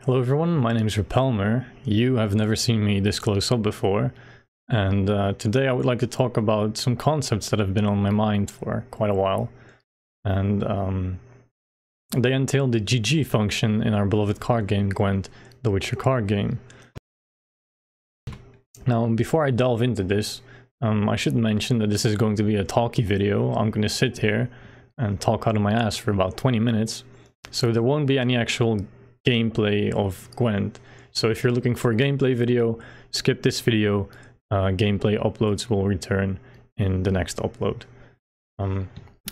Hello everyone, my name is Repelmer. You have never seen me this close up before, and today I would like to talk about some concepts that have been on my mind for quite a while. And they entail the GG function in our beloved card game Gwent, the Witcher card game. Now, before I delve into this, I should mention that this is going to be a talky video. I'm going to sit here and talk out of my ass for about 20 minutes, so there won't be any actual gameplay of Gwent. So if you're looking for a gameplay video, skip this video. Gameplay uploads will return in the next upload.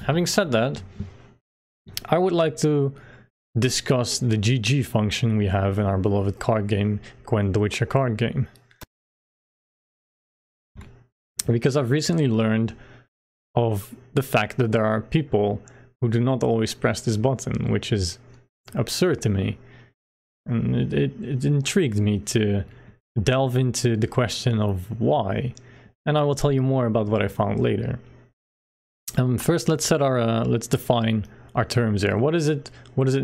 Having said that, I would like to discuss the GG function we have in our beloved card game, Gwent the Witcher card game. Because I've recently learned of the fact that there are people who do not always press this button, which is absurd to me. And it intrigued me to delve into the question of why, and I will tell you more about what I found later. First, let's set our let's define our terms here. What does it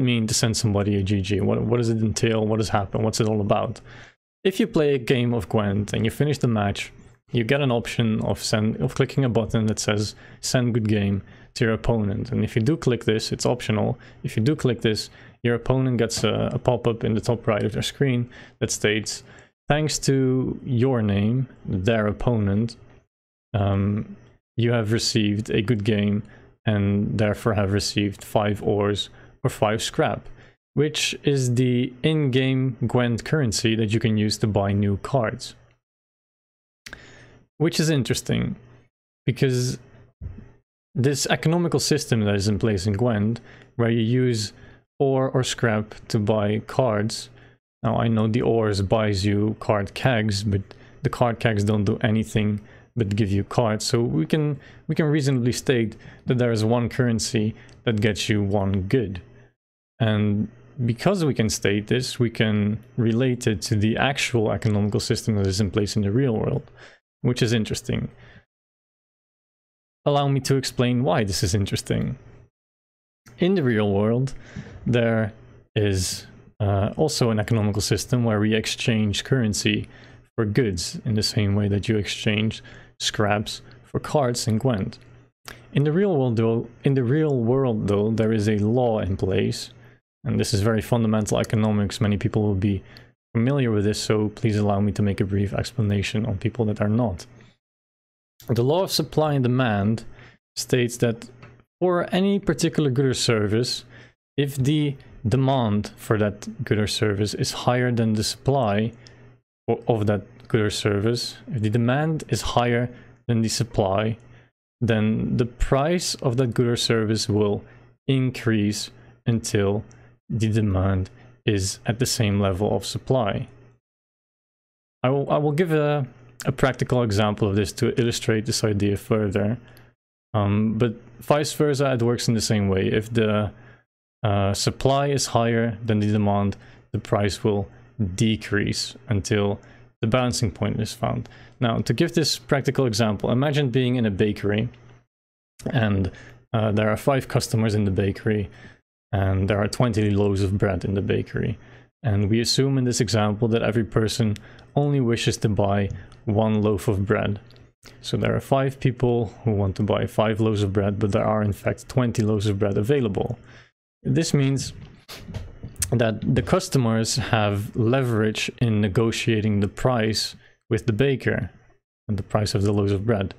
mean to send somebody a GG? What does it entail? What has happened? What's it all about? If you play a game of Gwent and you finish the match, you get an option of clicking a button that says "Send good game" to your opponent, and if you do click this, it's optional. If you do click this, your opponent gets a pop-up in the top right of their screen that states, "Thanks to your name, their opponent, you have received a good game and therefore have received 5 ores or 5 scrap," which is the in-game Gwent currency that you can use to buy new cards. Which is interesting, because this economical system that is in place in Gwent, where you use ore or scrap to buy cards. Now, I know the ores buys you card kegs, but the card kegs don't do anything but give you cards. So we can reasonably state that there is one currency that gets you one good. And because we can state this, we can relate it to the actual economical system that is in place in the real world, which is interesting. Allow me to explain why this is interesting. In the real world, there is also an economical system where we exchange currency for goods in the same way that you exchange scraps for cards in Gwent. In the real world though, there is a law in place, and this is very fundamental economics. Many people will be familiar with this, so please allow me to make a brief explanation on people that are not. The law of supply and demand states that for any particular good or service, if the demand for that good or service is higher than the supply of that good or service, if the demand is higher than the supply, then the price of that good or service will increase until the demand is at the same level of supply. I will give a practical example of this to illustrate this idea further. But vice versa, it works in the same way. If the supply is higher than the demand, the price will decrease until the balancing point is found. Now, to give this practical example, imagine being in a bakery, and there are 5 customers in the bakery, and there are 20 loaves of bread in the bakery. And we assume in this example that every person only wishes to buy 1 loaf of bread. So there are 5 people who want to buy 5 loaves of bread, but there are in fact 20 loaves of bread available. This means that the customers have leverage in negotiating the price with the baker and the price of the loaves of bread,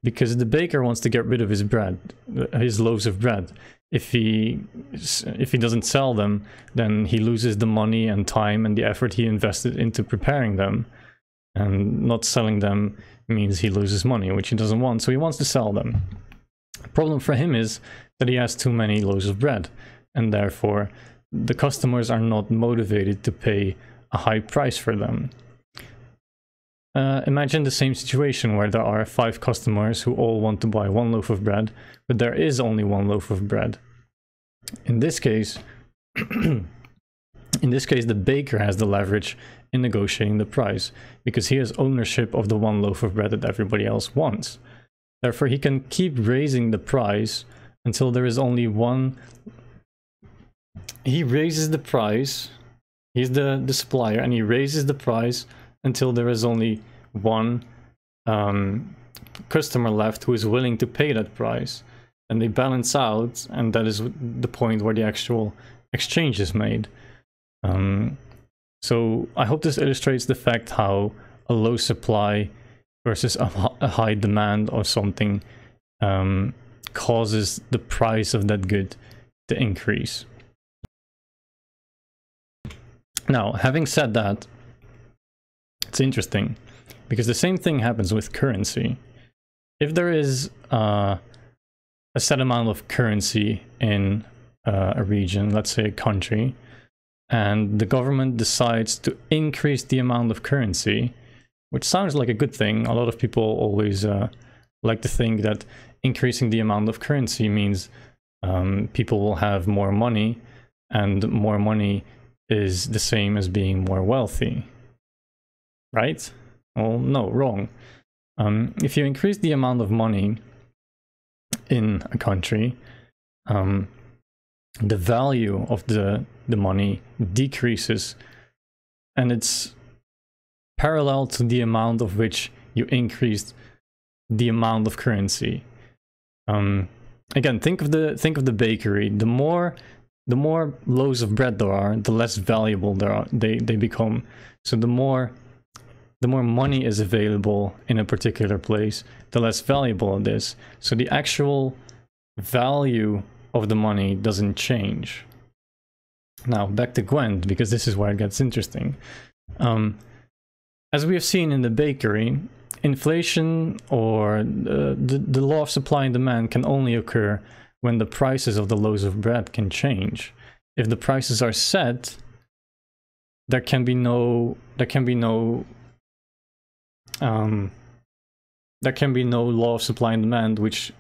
because the baker wants to get rid of his loaves of bread. If he doesn't sell them, then he loses the money and time and the effort he invested into preparing them, and not selling them means he loses money, which he doesn't want, so he wants to sell them. The problem for him is that he has too many loaves of bread, and therefore the customers are not motivated to pay a high price for them. Imagine the same situation where there are 5 customers who all want to buy 1 loaf of bread, but there is only 1 loaf of bread. In this case, the baker has the leverage in negotiating the price, because he has ownership of the 1 loaf of bread that everybody else wants. Therefore, he can keep raising the price until there is only one. He raises the price He's the supplier, and he raises the price until there is only one customer left who is willing to pay that price. And they balance out, and that is the point where the actual exchange is made. So I hope this illustrates the fact how a low supply versus a high demand of something causes the price of that good to increase. Now, having said that, it's interesting because the same thing happens with currency. If there is a set amount of currency in a region, let's say a country, and the government decides to increase the amount of currency, which sounds like a good thing. A lot of people always like to think that increasing the amount of currency means people will have more money, and more money is the same as being more wealthy, right? Well, no, wrong. If you increase the amount of money in a country, the value of the money decreases, and it's parallel to the amount of which you increased the amount of currency. Again, think of the bakery. The more loaves of bread there are, the less valuable they become. So the more money is available in a particular place, the less valuable it is. So the actual value of the money doesn't change. Now back to Gwent, because this is where it gets interesting. As we have seen in the bakery, inflation or the law of supply and demand can only occur when the prices of the loaves of bread can change. If the prices are set, there can be no law of supply and demand which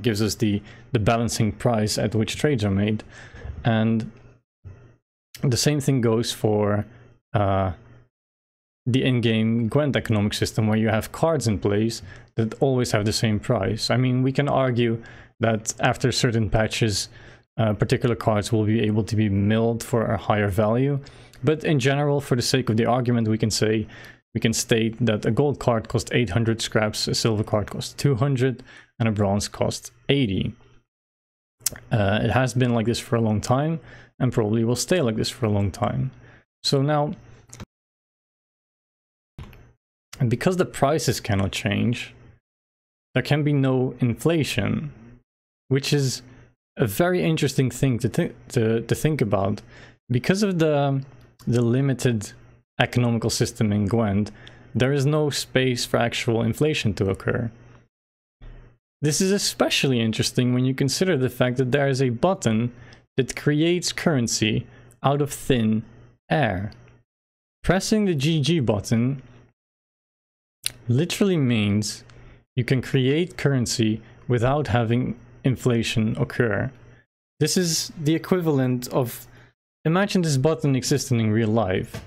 gives us the balancing price at which trades are made. And the same thing goes for the in-game Gwent economic system, where you have cards in place that always have the same price. I mean, we can argue that after certain patches, particular cards will be able to be milled for a higher value, but in general, for the sake of the argument, we can state that a gold card costs 800 scraps, a silver card costs 200, and a bronze costs 80. It has been like this for a long time, and probably will stay like this for a long time. So now, and because the prices cannot change, there can be no inflation, which is a very interesting thing to think about. Because of the limited economical system in Gwent, there is no space for actual inflation to occur. This is especially interesting when you consider the fact that there is a button that creates currency out of thin air. Pressing the GG button literally means you can create currency without having inflation occur. This is the equivalent of, imagine this button existing in real life.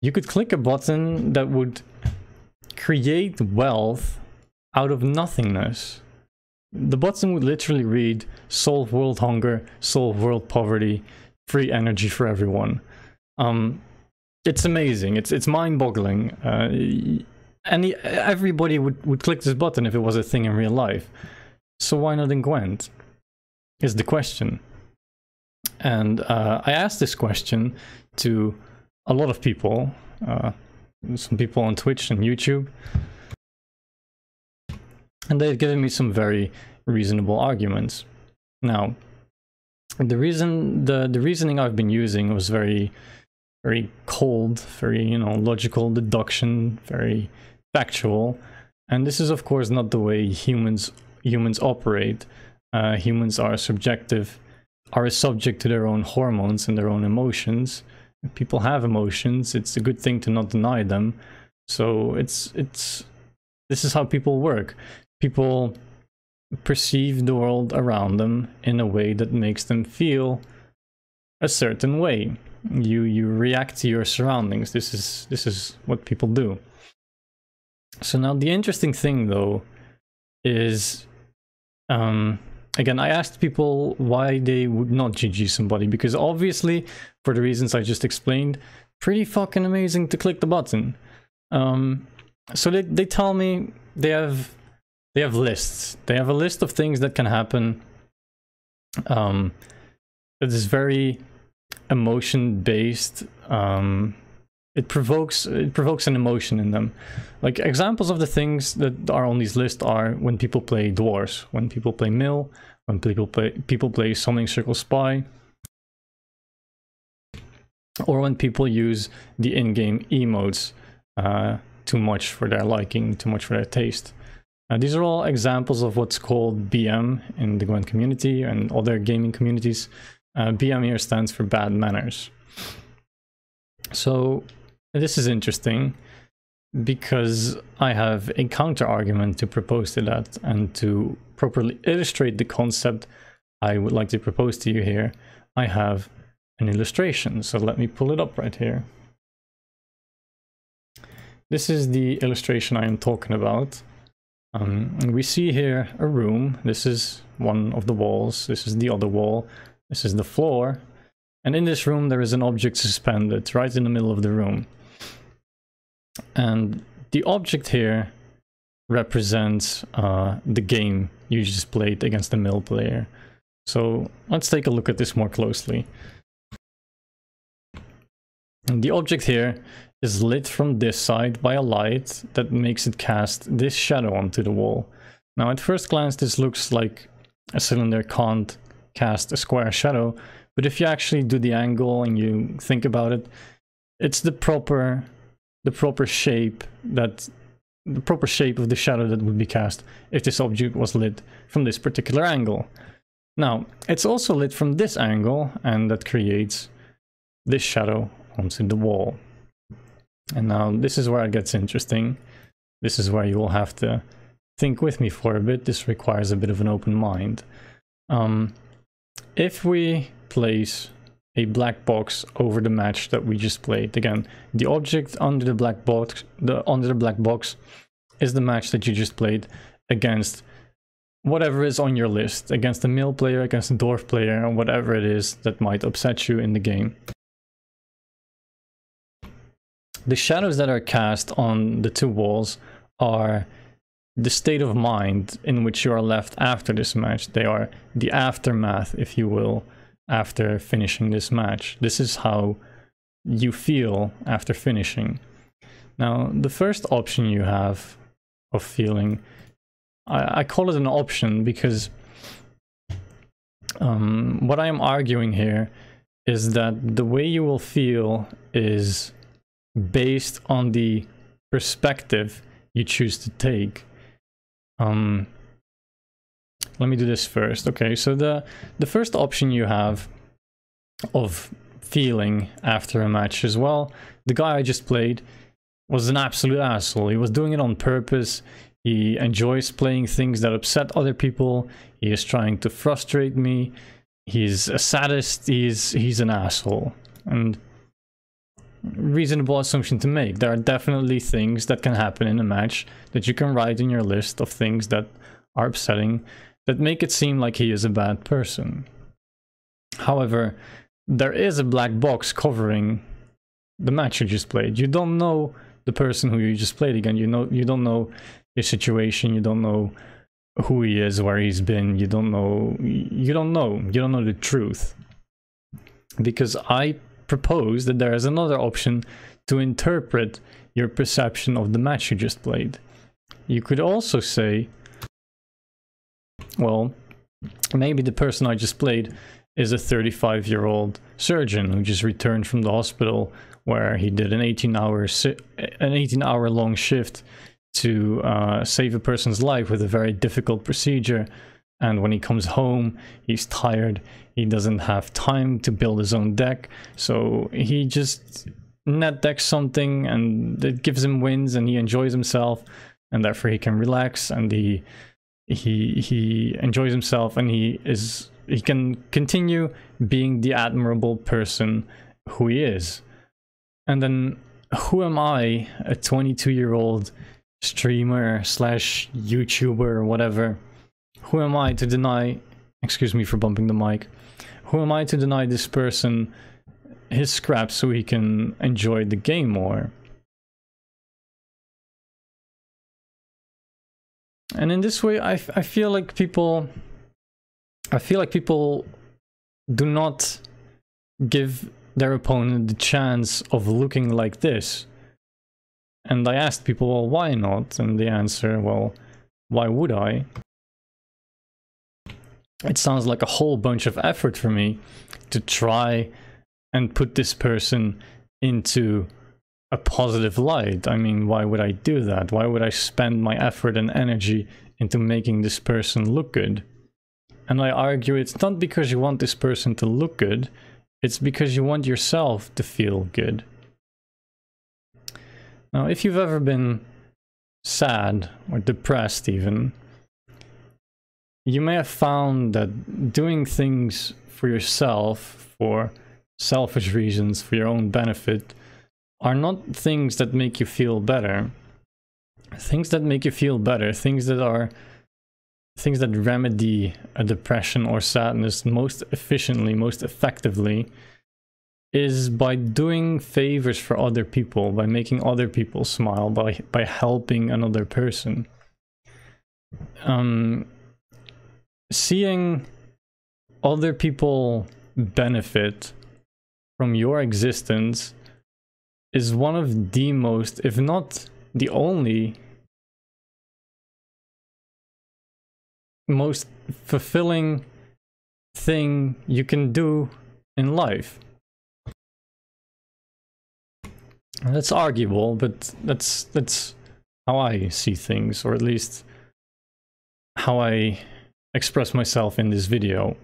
You could click a button that would create wealth out of nothingness. The button would literally read, solve world hunger, solve world poverty, free energy for everyone. It's amazing, it's mind-boggling. Everybody would click this button if it was a thing in real life. So why not in Gwent, is the question. And I asked this question to a lot of people, some people on Twitch and YouTube, and they've given me some very reasonable arguments. Now, the reasoning I've been using was very cold, very, logical deduction, very factual, and this is of course not the way humans operate. Humans are subject to their own hormones and their own emotions. If people have emotions, it's a good thing to not deny them. So this is how people work. People perceive the world around them in a way that makes them feel a certain way. You react to your surroundings. This is what people do. So now the interesting thing though is again, I asked people why they would not GG somebody, because obviously, for the reasons I just explained, pretty fucking amazing to click the button. So they tell me they have lists. They have a list of things that can happen. That is very emotion based. It provokes an emotion in them. Like examples of the things that are on these lists are when people play dwarves, when people play mill, when people play summoning circle spy, or when people use the in-game emotes too much for their liking, too much for their taste. These are all examples of what's called BM in the Gwent community and other gaming communities. BM here stands for bad manners. So this is interesting because I have a counter argument to propose to that, and to properly illustrate the concept I would like to propose to you here, I have an illustration. So let me pull it up right here. This is the illustration I am talking about. And we see here a room. This is one of the walls. This is the other wall. This is the floor. And in this room, there is an object suspended right in the middle of the room. And the object here represents the game you just played against the mill player. So let's take a look at this more closely. And the object here is lit from this side by a light that makes it cast this shadow onto the wall. Now at first glance this looks like a cylinder can't cast a square shadow, but if you actually do the angle and you think about it, it's the proper shape of the shadow that would be cast if this object was lit from this particular angle. Now it's also lit from this angle, and that creates this shadow onto the wall. And now this is where it gets interesting. This is where you will have to think with me for a bit. This requires a bit of an open mind. If we place a black box over the match that we just played, again, the object under the black box, is the match that you just played against whatever is on your list, against the mill player, against the dwarf player, or whatever it is that might upset you in the game. The shadows that are cast on the two walls are the state of mind in which you are left after this match. They are the aftermath, if you will, after finishing this match. This is how you feel after finishing. Now, the first option you have of feeling, I call it an option because what I am arguing here is that the way you will feel is based on the perspective you choose to take. Let me do this first. Okay, so the first option you have of feeling after a match is, well, the guy I just played was an absolute asshole. He was doing it on purpose. He enjoys playing things that upset other people. He is trying to frustrate me. He's a sadist. He's an asshole. And reasonable assumption to make. There are definitely things that can happen in a match that you can write in your list of things that are upsetting, that make it seem like he is a bad person. However, there is a black box covering the match you just played. You don't know the person who you just played again. You don't know his situation. You don't know who he is, where he's been. You don't know the truth. Because I propose that there is another option to interpret your perception of the match you just played. You could also say, well, maybe the person I just played is a 35-year-old surgeon who just returned from the hospital where he did an 18-hour long shift to save a person's life with a very difficult procedure. And when he comes home, he's tired. He doesn't have time to build his own deck. So he just net decks something and it gives him wins and he enjoys himself. And therefore he can relax and he enjoys himself and he can continue being the admirable person who he is. And then who am I, a 22-year-old streamer / YouTuber or whatever? Who am I to deny Excuse me for bumping the mic. Who am I to deny this person his scraps so he can enjoy the game more? And in this way, I feel like people do not give their opponent the chance of looking like this. And I asked people, well, why not? And the answer, well, why would I? It sounds like a whole bunch of effort for me to try and put this person into a positive light. I mean, why would I do that? Why would I spend my effort and energy into making this person look good? And I argue it's not because you want this person to look good, it's because you want yourself to feel good. Now, if you've ever been sad or depressed even, you may have found that doing things for yourself, for selfish reasons, for your own benefit, are not things that make you feel better. Things that make you feel better, things that remedy a depression or sadness most efficiently, most effectively, is by doing favors for other people, by making other people smile, by helping another person. Seeing other people benefit from your existence is one of the most, if not the only, most fulfilling thing you can do in life. That's arguable, but that's how I see things, or at least how I express myself in this video.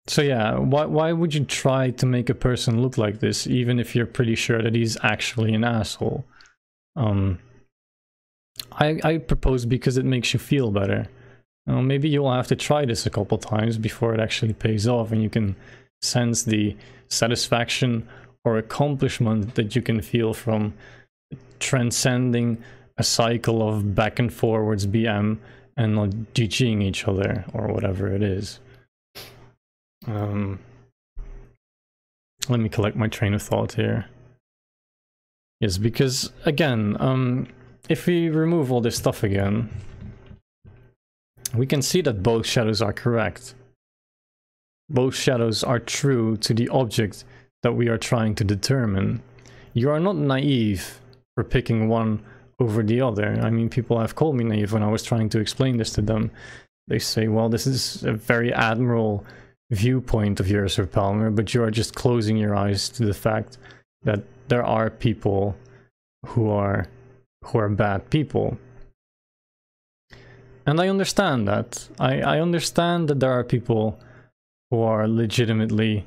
So yeah, why would you try to make a person look like this, even if you're pretty sure that he's actually an asshole? I propose because it makes you feel better. Maybe you'll have to try this a couple times before it actually pays off, and you can sense the satisfaction or accomplishment that you can feel from transcending a cycle of back and forwards BM and not GGing each other or whatever it is. Let me collect my train of thought here. Yes, because again, if we remove all this stuff again, we can see that both shadows are correct. Both shadows are true to the object that we are trying to determine. You are not naive for picking one over the other. I mean, people have called me naive when I was trying to explain this to them. They say, well, this is a very admirable viewpoint of yours, Sir Palmer, but you are just closing your eyes to the fact that there are people who are bad people. And I understand that. I understand that there are people who are legitimately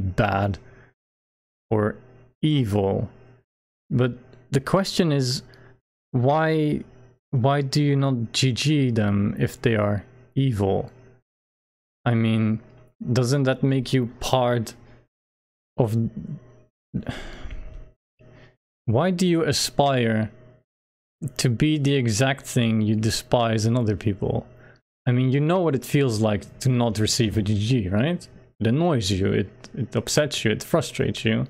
bad or evil. But the question is, why do you not GG them if they are evil? I mean, doesn't that make you part of... Why do you aspire to be the exact thing you despise in other people? I mean, you know what it feels like to not receive a GG, right? It annoys you, it upsets you, it frustrates you.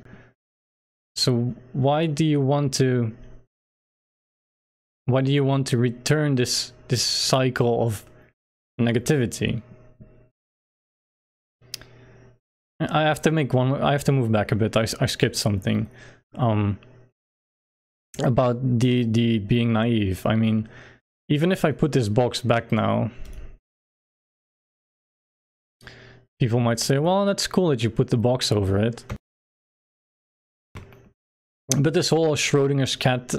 So why do you want to return this cycle of negativity? I have to move back a bit. I skipped something about the being naive. I mean, even if I put this box back now, people might say, well, that's cool that you put the box over it. But this whole Schrodinger's cat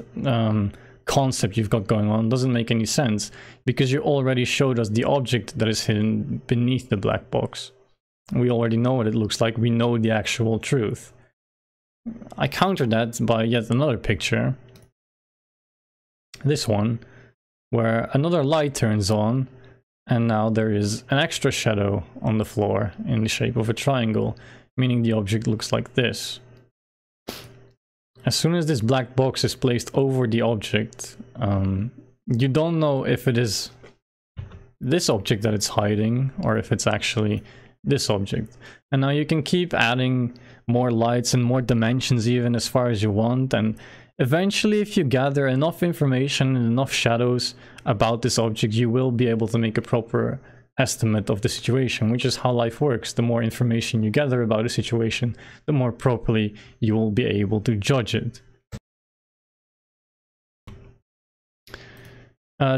concept you've got going on doesn't make any sense, because you already showed us the object that is hidden beneath the black box. We already know what it looks like. We know the actual truth. I countered that by yet another picture. This one, where another light turns on, and now there is an extra shadow on the floor in the shape of a triangle, meaning the object looks like this. as soon as this black box is placed over the object, you don't know if it is this object that it's hiding or if it's actually this object. And now you can keep adding more lights and more dimensions even as far as you want, and eventually if you gather enough information and enough shadows about this object, you will be able to make a proper estimate of the situation, which is how life works. The more information you gather about a situation, the more properly you will be able to judge it.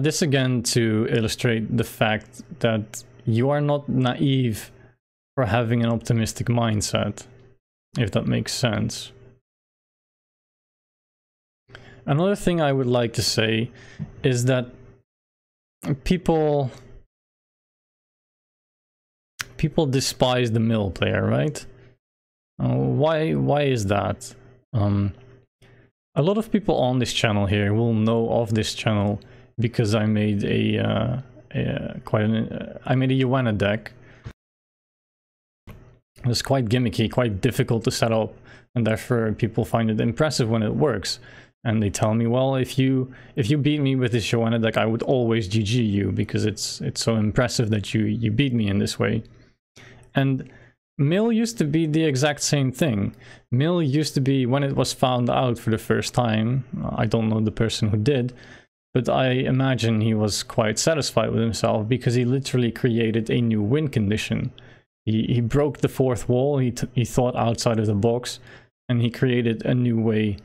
This again to illustrate the fact that you are not naive for having an optimistic mindset, if that makes sense. Another thing I would like to say is that people despise the mill player, right? Why is that? A lot of people on this channel here will know of this channel because I made I made a Yuana deck. It was quite gimmicky, quite difficult to set up, and therefore people find it impressive when it works. And they tell me, well, if you beat me with this Yuana deck, I would always GG you because it's so impressive that you beat me in this way. And mill used to be the exact same thing. Mill used to be, when it was found out for the first time, I don't know the person who did, but I imagine he was quite satisfied with himself because he literally created a new win condition. He broke the fourth wall, he thought outside of the box, and he created a new way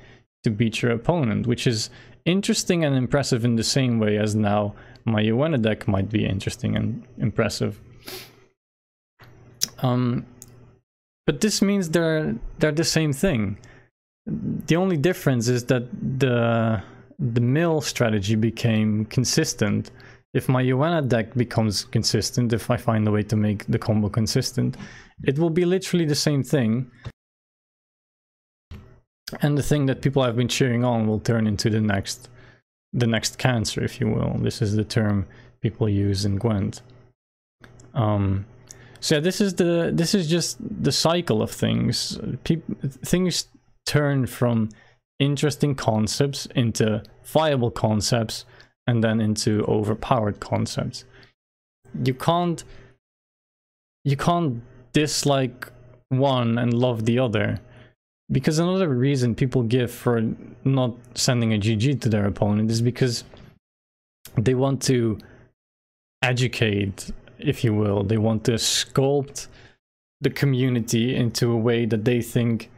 to beat your opponent, which is interesting and impressive in the same way as now my Yuana deck might be interesting and impressive. But this means they're the same thing. The only difference is that the mill strategy became consistent. If my Yuana deck becomes consistent, if I find a way to make the combo consistent, it will be literally the same thing. And the thing that people have been cheering on will turn into the next cancer, if you will. This is the term people use in Gwent. So yeah, this is just the cycle of things. Things turn from interesting concepts into viable concepts and then into overpowered concepts. You can't dislike one and love the other, because another reason people give for not sending a GG to their opponent is because they want to educate, if you will. They want to sculpt the community into a way that they think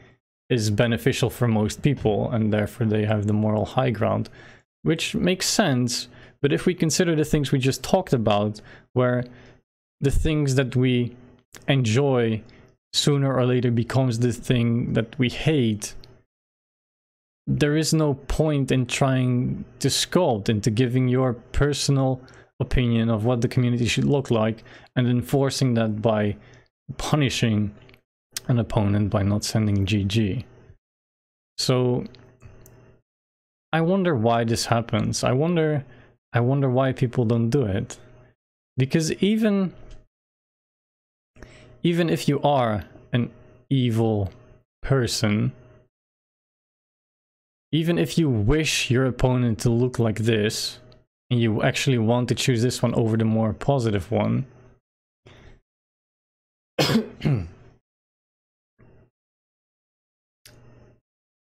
is beneficial for most people, and therefore they have the moral high ground, which makes sense. But if we consider the things we just talked about, where the things that we enjoy sooner or later becomes the thing that we hate, there is no point in trying to sculpt into giving your personal opinion of what the community should look like and enforcing that by punishing an opponent by not sending GG. So I wonder why this happens. I wonder why people don't do it. Because even if you are an evil person, even if you wish your opponent to look like this, and you actually want to choose this one over the more positive one,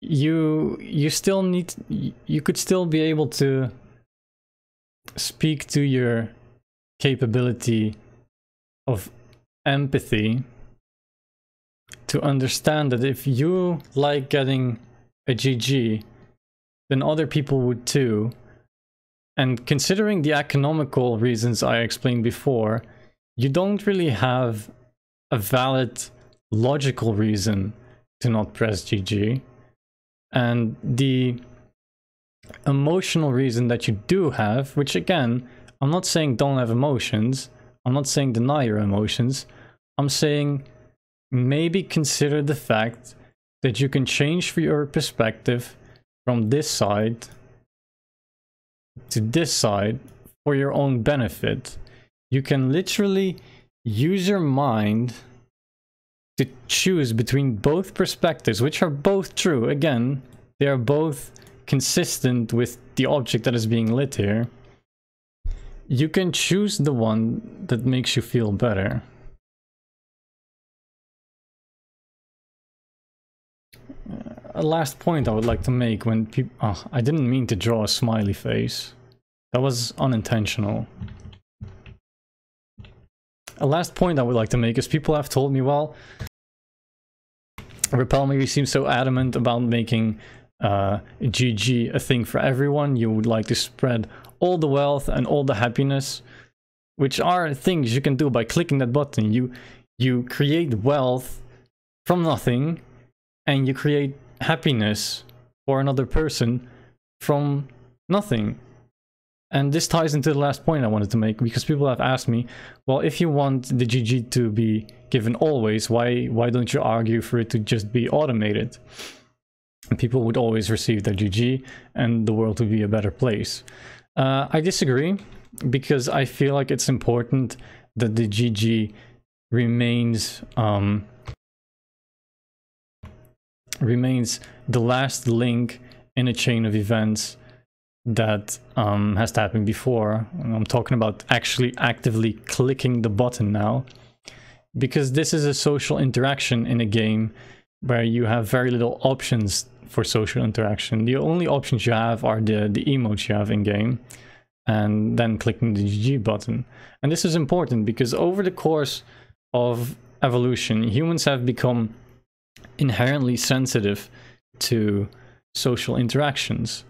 you still need, you could still be able to speak to your capability of empathy to understand that if you like getting a GG, then other people would too. And considering the economical reasons I explained before, you don't really have a valid logical reason to not press GG. And the emotional reason that you do have, which again, I'm not saying don't have emotions, I'm not saying deny your emotions, I'm saying maybe consider the fact that you can change your perspective from this side to this side for your own benefit. You can literally use your mind to choose between both perspectives, which are both true. Again, they are both consistent with the object that is being lit here, you can choose the one that makes you feel better. A last point I would like to make when people... Oh, I didn't mean to draw a smiley face. That was unintentional. A last point I would like to make is people have told me, well, Repel, you seem so adamant about making GG a thing for everyone. You would like to spread all the wealth and all the happiness, which are things you can do by clicking that button. You create wealth from nothing, and you create happiness for another person from nothing. And this ties into the last point I wanted to make, because people have asked me, well, if you want the GG to be given always, why don't you argue for it to just be automated? And people would always receive their GG and the world would be a better place. I disagree, because I feel like it's important that the GG remains the last link in a chain of events that has to happen before. And I'm talking about actually actively clicking the button now, because this is a social interaction in a game where you have very little options for social interaction. The only options you have are the emotes you have in game, and then clicking the GG button. And this is important because over the course of evolution, humans have become inherently sensitive to social interactions.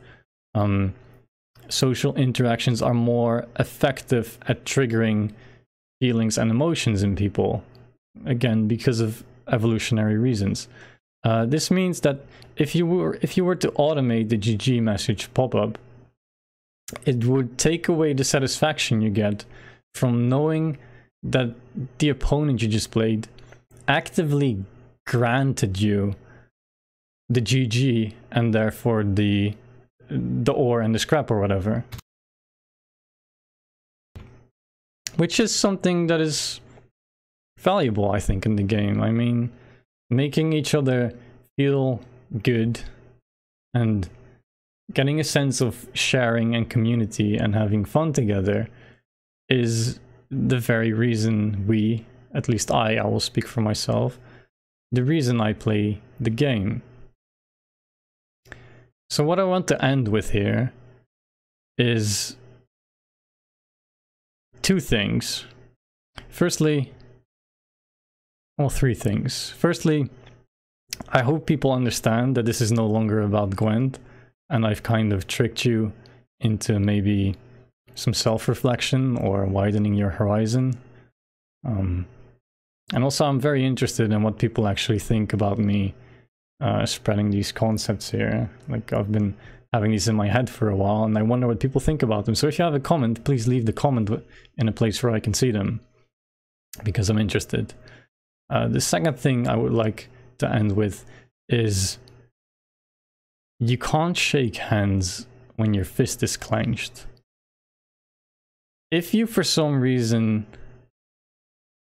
Social interactions are more effective at triggering feelings and emotions in people, again because of evolutionary reasons. This means that if you were to automate the GG message pop-up, it would take away the satisfaction you get from knowing that the opponent you just played actively granted you the GG and therefore the ore and the scrap or whatever. Which is something that is valuable, I think, in the game. I mean, making each other feel good and getting a sense of sharing and community and having fun together is the very reason we, at least I will speak for myself, the reason I play the game. So what I want to end with here is two things. Firstly, well, three things. Firstly, I hope people understand that this is no longer about Gwent, and I've kind of tricked you into maybe some self-reflection or widening your horizon. And also I'm very interested in what people actually think about me spreading these concepts here. Like, I've been having these in my head for a while and I wonder what people think about them. So if you have a comment, please leave the comment in a place where I can see them, because I'm interested. The second thing I would like to end with is you can't shake hands when your fist is clenched. If you for some reason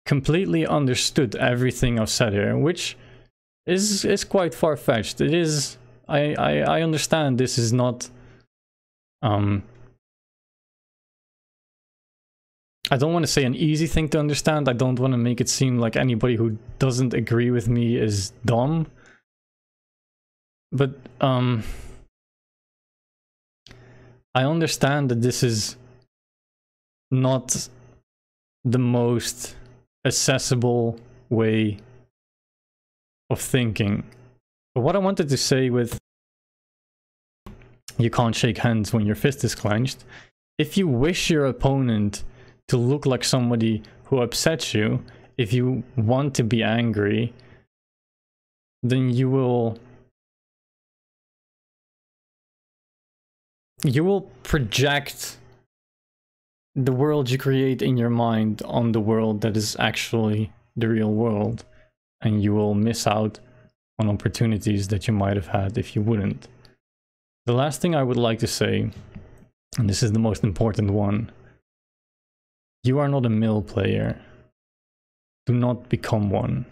completely understood everything I've said here, which is quite far-fetched. It is, I understand this is not I don't want to say an easy thing to understand. I don't want to make it seem like anybody who doesn't agree with me is dumb. But I understand that this is not the most accessible way of thinking. But what I wanted to say with you can't shake hands when your fist is clenched, if you wish your opponent to look like somebody who upsets you, if you want to be angry, then you will project the world you create in your mind on the world that is actually the real world, and you will miss out on opportunities that you might have had if you wouldn't. The last thing I would like to say, and this is the most important one, you are not a mill player. Do not become one.